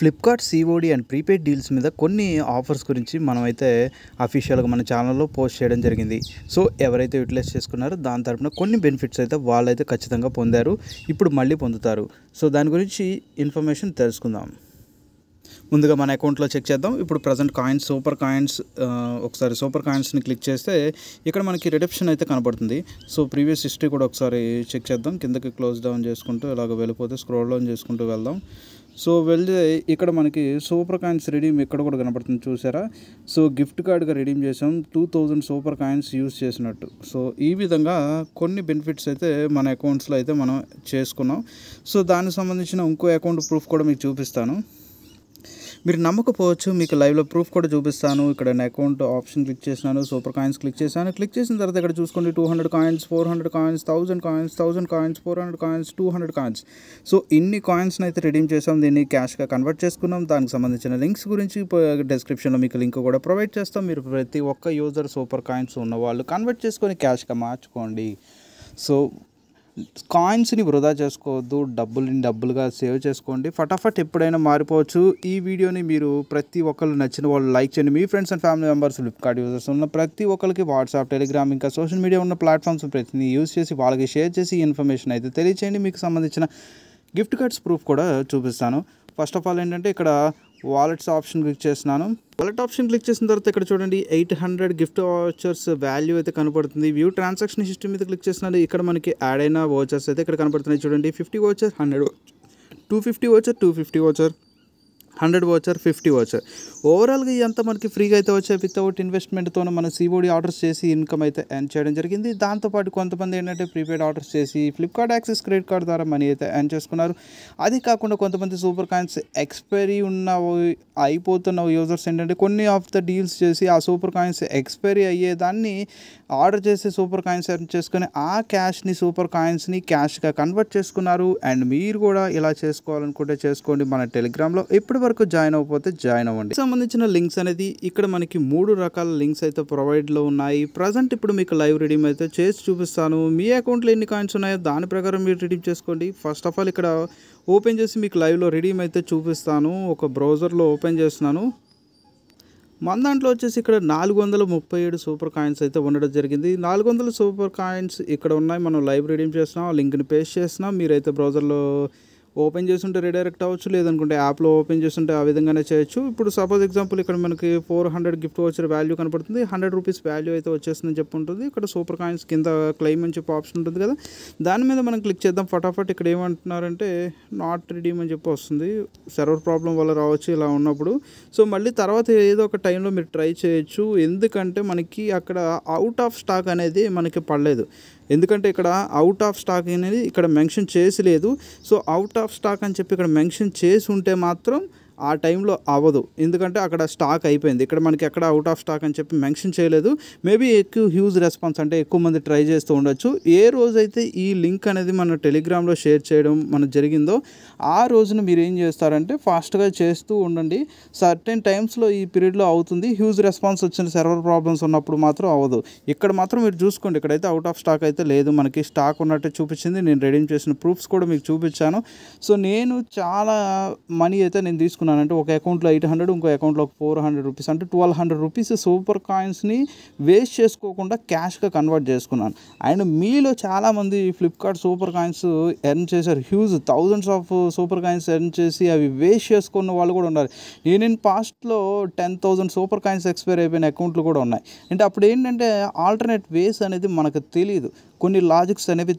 Flipkart COD and prepaid deals మీద కొన్ని offers గురించి మనమైతే అఫీషియల్‌గా మన ఛానల్‌లో పోస్ట్ చేయడం జరిగింది. సో, ఎవరైతే యుటిలైజ్ చేసుకున్నారో దాని తరపున కొన్ని బెనిఫిట్స్ అయితే వాళ్ళైతే ఖచ్చితంగా పొందారు. ఇప్పుడు మళ్ళీ పొందుతారు. సో, దాని గురించి ఇన్ఫర్మేషన్ తెలుసుకుందాం. ముందుగా మన అకౌంట్లో చెక్ చేద్దాం. ఇప్పుడు ప్రజెంట్ కాయిన్స్ సూపర్ కాయిన్స్ ఒకసారి సూపర్ కాయిన్స్ని క్లిక్ చేస్తే ఇక్కడ మనకి రిడెప్షన్ అయితే కనబడుతుంది. సో, ప్రీవియస్ హిస్టరీ కూడా ఒకసారి చెక్ చేద్దాం. కిందకి క్లోజ్ డౌన్ చేసుకుంటూ ఇలాగ వెళ్ళిపోతే స్క్రోల్ డౌన్ చేసుకుంటూ వెళ్దాం. సో, వెళ్తే ఇక్కడ మనకి సూపర్ కాయిన్స్ రిడీమ్ ఇక్కడ కూడా కనబడుతుంది చూసారా. సో, గిఫ్ట్ కార్డ్గా రిడీమ్ చేసాం 2000 సూపర్ కాయిన్స్ యూజ్ చేసినట్టు. సో, ఈ విధంగా కొన్ని బెనిఫిట్స్ అయితే మన అకౌంట్స్లో అయితే మనం చేసుకున్నాం. సో, దానికి సంబంధించిన ఇంకో అకౌంట్ ప్రూఫ్ కూడా మీకు చూపిస్తాను. మీరు నమ్మకపోవచ్చు, మీకు లైవ్లో ప్రూఫ్ కూడా చూపిస్తాను. ఇక్కడ నా అకౌంట్ ఆప్షన్ క్లిక్ చేసినాను, సూపర్ కాయిన్స్ క్లిక్ చేశాను. క్లిక్ చేసిన తర్వాత ఇక్కడ చూసుకోండి 200 coins, 400 coins, 1000 coins, 1000 coins, 400 coins, 200 coins. So, ఇన్ని కాయిన్స్ని అయితే రిడీమ్ చేసాం. దీన్ని క్యాష్గా కన్వర్ట్ చేసుకున్నాం. దానికి సంబంధించిన లింక్స్ గురించి డిస్క్రిప్షన్లో మీకు లింక్ కూడా ప్రొవైడ్ చేస్తాం. మీరు ప్రతి ఒక్క యూజర్ సూపర్ కాయిన్స్ ఉన్న వాళ్ళు కన్వర్ట్ చేసుకొని క్యాష్గా మార్చుకోండి. సో, కాయిన్స్ని వృధా చేసుకోవద్దు, డబ్బులుగా సేవ్ చేసుకోండి. ఫటాఫట్ ఎప్పుడైనా మారిపోవచ్చు. ఈ వీడియోని మీరు ప్రతి ఒక్కరు నచ్చిన వాళ్ళు లైక్ చేయండి. మీ friends and family members Flipkart users ఉన్న ప్రతి ఒక్కరికి వాట్సాప్, టెలిగ్రామ్ ఇంకా సోషల్ మీడియా ఉన్న ప్లాట్ఫామ్స్ ప్రతిని యూజ్ చేసి వాళ్ళకి షేర్ చేసి ఇన్ఫర్మేషన్ అయితే తెలియచేయండి. మీకు సంబంధించిన గిఫ్ట్ కార్డ్స్ ప్రూఫ్ కూడా చూపిస్తాను. ఫస్ట్ ఆఫ్ ఆల్ ఏంటంటే ఇక్కడ వాలెట్స్ ఆప్షన్ క్లిక్ చేస్తున్నాను. వాలెట్ ఆప్షన్ క్లిక్ చేసిన తర్వాత ఇక్కడ చూడండి 800 గిఫ్ట్ వోచర్స్ వాల్యూ అయితే కనపడుతుంది. వ్యూ ట్రాన్సాక్షన్ హిస్టరీ మీద క్లిక్ చేస్తున్నాను. ఇక్కడ మనకి యాడ్ అయిన వోచర్స్ అయితే ఇక్కడ కనపడుతున్నాయి చూడండి. 50 voucher, 100 250 voucher, 250 voucher, 100 voucher, 50 voucher. ఓవరాల్గా ఇదంతా మనకి ఫ్రీగా అయితే వచ్చాయి. వితౌట్ ఇన్వెస్ట్మెంట్తో మనం సీఓడీ ఆర్డర్స్ చేసి ఇన్కమ్ అయితే ఎర్న్ చేయడం జరిగింది. దాంతోపాటు కొంతమంది ఏంటంటే ప్రీపెయిడ్ ఆర్డర్స్ చేసి ఫ్లిప్కార్ట్ యాక్సెస్ క్రెడిట్ కార్డ్ ద్వారా మనీ అయితే ఎర్న్ చేసుకున్నారు. అది కాకుండా కొంతమంది సూపర్ కాయిన్స్ ఎక్స్పైరీ అయిపోతున్న యూజర్స్ ఏంటంటే కొన్ని ఆఫ్ ద డీల్స్ చేసి ఆ సూపర్ కాయిన్స్ ఎక్స్పైరీ అయ్యేదాన్ని ఆర్డర్ చేసి సూపర్ కాయిన్స్ ఎర్న్ చేసుకొని ఆ క్యాష్ని సూపర్ కాయిన్స్ని క్యాష్గా కన్వర్ట్ చేసుకున్నారు. అండ్ మీరు కూడా ఇలా చేసుకోవాలనుకుంటే చేసుకోండి. మన టెలిగ్రామ్లో ఇప్పటి వరకు జాయిన్ అవ్వకపోతే జాయిన్ అవ్వండి. సంబంధించిన లింక్స్ అనేది ఇక్కడ మనకి 3 రకాల లింక్స్ అయితే ప్రొవైడ్లో ఉన్నాయి. ప్రజెంట్ ఇప్పుడు మీకు లైవ్ రిడీమ్ అయితే చేసి చూపిస్తాను. మీ అకౌంట్లో ఎన్ని కాయిన్స్ ఉన్నాయో దాని ప్రకారం మీరు రిడీమ్ చేసుకోండి. ఫస్ట్ ఆఫ్ ఆల్ ఇక్కడ ఓపెన్ చేసి మీకు లైవ్లో రిడీమ్ అయితే చూపిస్తాను. ఒక బ్రౌజర్లో ఓపెన్ చేస్తున్నాను. మన దాంట్లో వచ్చేసి ఇక్కడ 437 సూపర్ కాయిన్స్ అయితే ఉండడం జరిగింది. 400 సూపర్ కాయిన్స్ ఇక్కడ ఉన్నాయి. మనం లైవ్ రిడీమ్ చేస్తున్నాం. ఆ లింక్ని పేస్ట్ చేస్తున్నాం. మీరైతే బ్రౌజర్లో ఓపెన్ చేస్తుంటే రీడైరెక్ట్ అవ్వచ్చు, లేదనుకుంటే యాప్లో ఓపెన్ చేస్తుంటే ఆ విధంగానే చేయొచ్చు. ఇప్పుడు సపోజ్ ఎగ్జాంపుల్ ఇక్కడ మనకి 400 గిఫ్ట్ వచ్చే వాల్యూ కనపడుతుంది. 100 రూపీస్ వాల్యూ అయితే వచ్చేస్తుందని చెప్పి ఉంటుంది. ఇక్కడ సూపర్ కాయిన్స్ కింద క్లెయిమ్ అని చెప్పి ఆప్షన్ ఉంటుంది కదా, దాని మీద మనం క్లిక్ చేద్దాం. ఫటాఫట్ ఇక్కడ ఏమంటున్నారంటే నాట్ రిడీమ్ అని చెప్పి వస్తుంది. సర్వర్ ప్రాబ్లం వల్ల రావచ్చు ఇలా ఉన్నప్పుడు. సో, మళ్ళీ తర్వాత ఏదో ఒక టైంలో మీరు ట్రై చేయొచ్చు. ఎందుకంటే మనకి అక్కడ అవుట్ ఆఫ్ స్టాక్ అనేది మనకి పడలేదు. ఎందుకంటే ఇక్కడ అవుట్ ఆఫ్ స్టాక్ అనేది ఇక్కడ మెన్షన్ చేసి లేదు. సో, అవుట్ ఆఫ్ స్టాక్ అని చెప్పి ఇక్కడ మెన్షన్ చేసి ఉంటే మాత్రం ఆ టైంలో అవ్వదు. ఎందుకంటే అక్కడ స్టాక్ అయిపోయింది. ఇక్కడ మనకి ఎక్కడ అవుట్ ఆఫ్ స్టాక్ అని చెప్పి మెన్షన్ చేయలేదు. మేబీ ఎక్కువ హ్యూజ్ రెస్పాన్స్ అంటే ఎక్కువ మంది ట్రై చేస్తూ ఉండొచ్చు. ఏ రోజైతే ఈ లింక్ అనేది మన టెలిగ్రామ్లో షేర్ చేయడం మనకు జరిగిందో ఆ రోజున మీరు ఏం చేస్తారంటే ఫాస్ట్గా చేస్తూ ఉండండి. సర్టెన్ టైమ్స్లో ఈ పీరియడ్లో అవుతుంది. హ్యూజ్ రెస్పాన్స్ వచ్చిన సర్వర్ ప్రాబ్లమ్స్ ఉన్నప్పుడు మాత్రం అవ్వదు. ఇక్కడ మాత్రం మీరు చూసుకోండి. ఇక్కడైతే అవుట్ ఆఫ్ స్టాక్ అయితే లేదు, మనకి స్టాక్ ఉన్నట్టే చూపించింది. నేను రెడీమ్ చేసిన ప్రూఫ్స్ కూడా మీకు చూపించాను. సో, నేను చాలా మనీ అయితే నేను తీసుకున్నాను. అంటే ఒక అకౌంట్లో 800, ఇంకో అకౌంట్లో 400 రూపీస్ అంటే 1200 రూపీస్ సూపర్ కాయిన్స్ని వేస్ట్ చేసుకోకుండా క్యాష్గా కన్వర్ట్ చేసుకున్నాను. అండ్ మీలో చాలామంది ఫ్లిప్కార్ట్ సూపర్ కాయిన్స్ ఎర్న్ చేశారు. Huge thousands of super coins earn చేసి అవి వేస్ట్ చేసుకున్న వాళ్ళు కూడా ఉన్నారు. నేను పాస్ట్లో 10,000 సూపర్ కాయిన్స్ ఎక్స్పైర్ అయిపోయిన అకౌంట్లు కూడా ఉన్నాయి. అంటే అప్పుడు ఏంటంటే ఆల్టర్నేట్ వేస్ అనేది మనకు తెలియదు, కొన్ని లాజిక్స్ అనేవి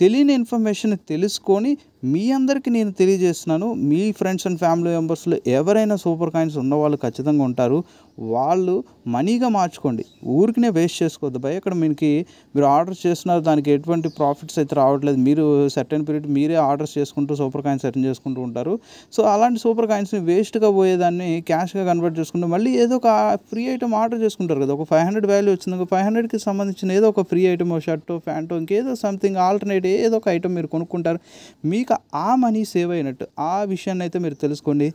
తెలియని ఇన్ఫర్మేషన్ తెలుసుకొని మీ అందరికీ నేను తెలియజేస్తున్నాను. మీ ఫ్రెండ్స్ అండ్ ఫ్యామిలీ మెంబర్స్లో ఎవరైనా సూపర్ కాయిన్స్ ఉన్నవాళ్ళు ఖచ్చితంగా ఉంటారు. వాళ్ళు మనీగా మార్చుకోండి, ఊరికినే వేస్ట్ చేసుకోవద్దు భయ్. ఇక్కడ మీరు ఆర్డర్ చేస్తున్నారు, దానికి ఎటువంటి ప్రాఫిట్స్ అయితే రావట్లేదు. మీరు సర్టెన్ పీరియడ్ మీరే ఆర్డర్స్ చేసుకుంటూ సూపర్ కాయిన్స్ ఎర్న్ చేసుకుంటూ ఉంటారు. సో, అలాంటి సూపర్ కాయిన్స్ని వేస్ట్గా పోయేదాన్ని క్యాష్గా కన్వర్ట్ చేసుకుంటూ మళ్ళీ ఏదో ఒక ఫ్రీ ఐటమ్ ఆర్డర్ చేసుకుంటారు కదా. ఒక 500 వాల్యూ వచ్చింది, 500కి సంబంధించిన ఏదో ఒక ఫ్రీ ఐటమ్, షర్టు, ప్యాంటు, ఇంకేదో సంథింగ్ ఆల్టర్నేట్ ఏదో ఒక ఐటమ్ మీరు కొనుక్కుంటారు. మీకు ఆ మనీ సేవ్ అయినట్టు ఆ విషయాన్ని అయితే మీరు తెలుసుకోండి.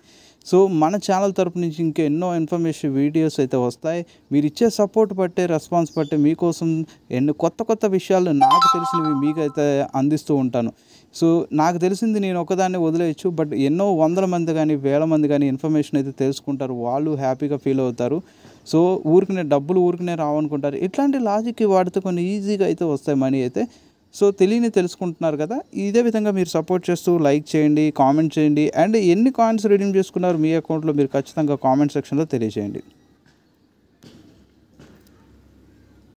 సో, మన ఛానల్ తరపు నుంచి ఇంకా ఎన్నో ఇన్ఫర్మేషన్ వీడియోస్ అయితే వస్తాయి. మీరు ఇచ్చే సపోర్ట్ బట్టే, రెస్పాన్స్ బట్టే మీకోసం ఎన్నో కొత్త విషయాలు నాకు తెలిసినవి మీకైతే అందిస్తూ ఉంటాను. సో నాకు తెలిసింది నేను ఒకదాన్ని వదిలేయచ్చు, బట్ ఎన్నో వందల మంది కానీ వేల మంది కానీ ఇన్ఫర్మేషన్ అయితే తెలుసుకుంటారు, వాళ్ళు హ్యాపీగా ఫీల్ అవుతారు. సో ఊరికనే డబ్బులు ఊరికనే రావనుకుంటారు. ఇట్లాంటి లాజిక్కి వాడితే కొన్ని ఈజీగా అయితే వస్తాయి మనీ అయితే. సో తెలియని తెలుసుకుంటున్నారు కదా, ఇదే విధంగా మీరు సపోర్ట్ చేస్తూ లైక్ చేయండి, కామెంట్ చేయండి, అండ్ ఎన్ని కాయిన్స్ రిడీమ్ చేసుకున్నారు మీ అకౌంట్లో మీరు ఖచ్చితంగా కామెంట్ సెక్షన్లో తెలియజేయండి.